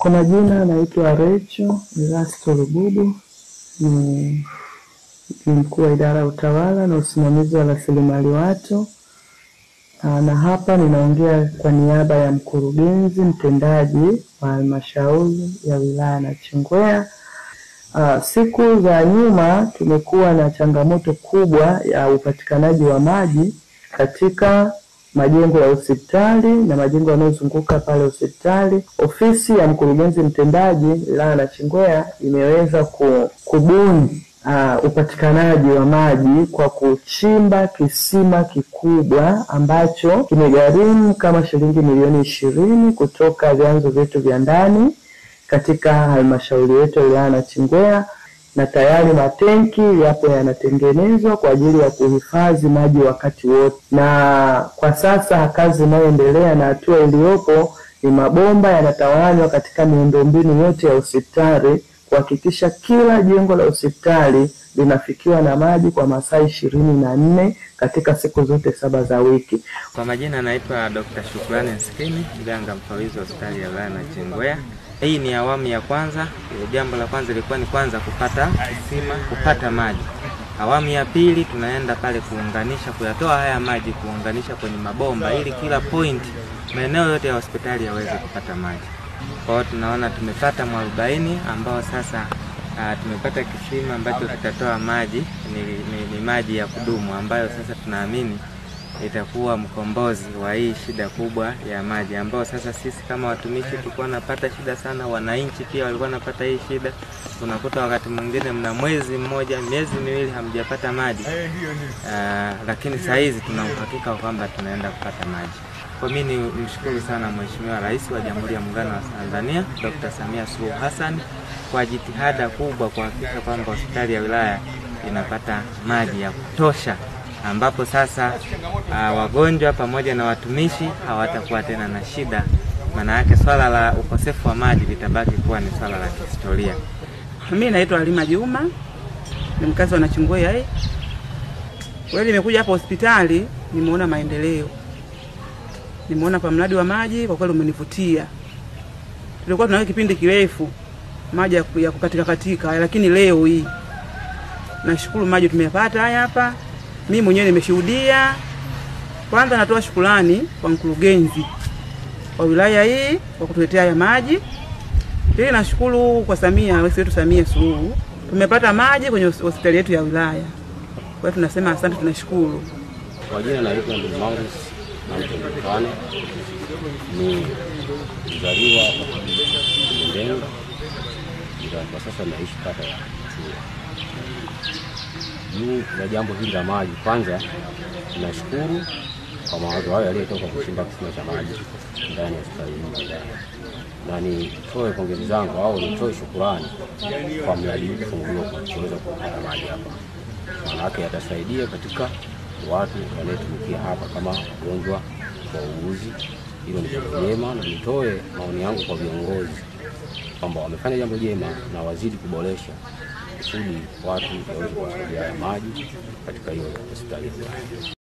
Kwa majina naitwa Rachel Erasto Lububu, ni mkuu wa idara ya utawala na usimamizi wa rasilimali watu. Na hapa ninaongea kwa niaba ya mkurugenzi mtendaji wa halmashauri ya wilaya Nachingwea. Siku za nyuma tumekuwa na changamoto kubwa ya upatikanaji wa maji katika majengo ya hospitali na majengo yanayozunguka pale hospitali. Ofisi ya mkurugenzi mtendaji wilaya Nachingwea imeweza kubuni upatikanaji wa maji kwa kuchimba kisima kikubwa ambacho kimegharimu kama shilingi milioni 20 kutoka vyanzo vyetu vya ndani katika halmashauri yetu ya wilaya Nachingwea, na tayari matenki yapo yanatengenezwa kwa ajili ya kuhifadhi maji wakati wote. Na kwa sasa kazi inayoendelea na hatua iliyopo ni mabomba yanatawanywa katika miundombinu yote ya hospitali kuhakikisha kila jengo la hospitali linafikiwa na maji kwa masaa 24 katika siku zote 7 za wiki. Kwa majina naitwa Dr. Shukrani Nsikini, mganga mfawidhi wa hospitali ya wilaya Nachingwea. Hii ni awamu ya kwanza. Jambo la kwanza lilikuwa ni kwanza kupata kisima, kupata maji. Awamu ya pili tunaenda pale kuunganisha, kuyatoa haya maji, kuunganisha kwenye mabomba ili kila point maeneo yote ya hospitali yaweze kupata maji. Kwa hiyo tunaona tumepata mwarobaini ambao sasa tumepata kisima ambacho kitatoa maji, ni maji ya kudumu ambayo sasa tunaamini itakuwa mkombozi wa hii shida kubwa ya maji, ambao sasa sisi kama watumishi tulikuwa napata shida sana, wananchi pia walikuwa napata hii shida. Tunakuta wakati mwingine mna mwezi mmoja, miezi miwili hamjapata maji. Lakini saa hizi tuna uhakika kwamba tunaenda kupata maji. Kwa mimi nimshukuru sana Mheshimiwa Rais wa Jamhuri ya Muungano wa Tanzania Dr. Samia Suluhu Hassan kwa jitihada kubwa kuhakikisha kwamba hospitali ya wilaya inapata maji ya kutosha, ambapo sasa wagonjwa pamoja na watumishi hawatakuwa tena na shida. Maana yake swala la ukosefu wa maji litabaki kuwa ni swala la kihistoria. Mimi naitwa Halima Juma, ni mkazi wa Nachingwea. Kweli nimekuja hapa hospitali, nimeona maendeleo. Nimeona pa mradi wa maji kwa kweli umenivutia. Tulikuwa tunaweka kipindi kirefu maji ya kukatika, lakini leo hii nashukuru maji tumeyapata haya hapa. Mimi mwenyewe nimeshuhudia. Kwanza natoa shukrani kwa mkurugenzi wa wilaya hii kwa kutuletea haya maji. Pili nashukuru kwa Samia, rais wetu Samia Suluhu. Tumepata maji kwenye hospitali yetu ya wilaya. Kwa hiyo tunasema asante, tunashukuru. Kwa jina naitwa Maurice Mtoni, ni mzaliwa Mdenga, ila kwa sasa naishi kata ya Chuo. Juu ya jambo hili la maji, kwanza tunashukuru kwa mawazo hayo yaliyotoka kuchimba kisima cha maji ndani ya hospitali hii, na nitoe pongezi zangu au nitoe shukrani kwa mradi huu kufunguliwa kwa kuweza kupata maji hapa. Maana yake yatasaidia katika watu wanaotumikia hapa kama wagonjwa, wauguzi. Hilo ni jambo jema, na nitoe maoni yangu kwa viongozi kwamba wamefanya jambo jema na wazidi kuboresha kusudi watu waweze kupata maji katika hiyo hospitali.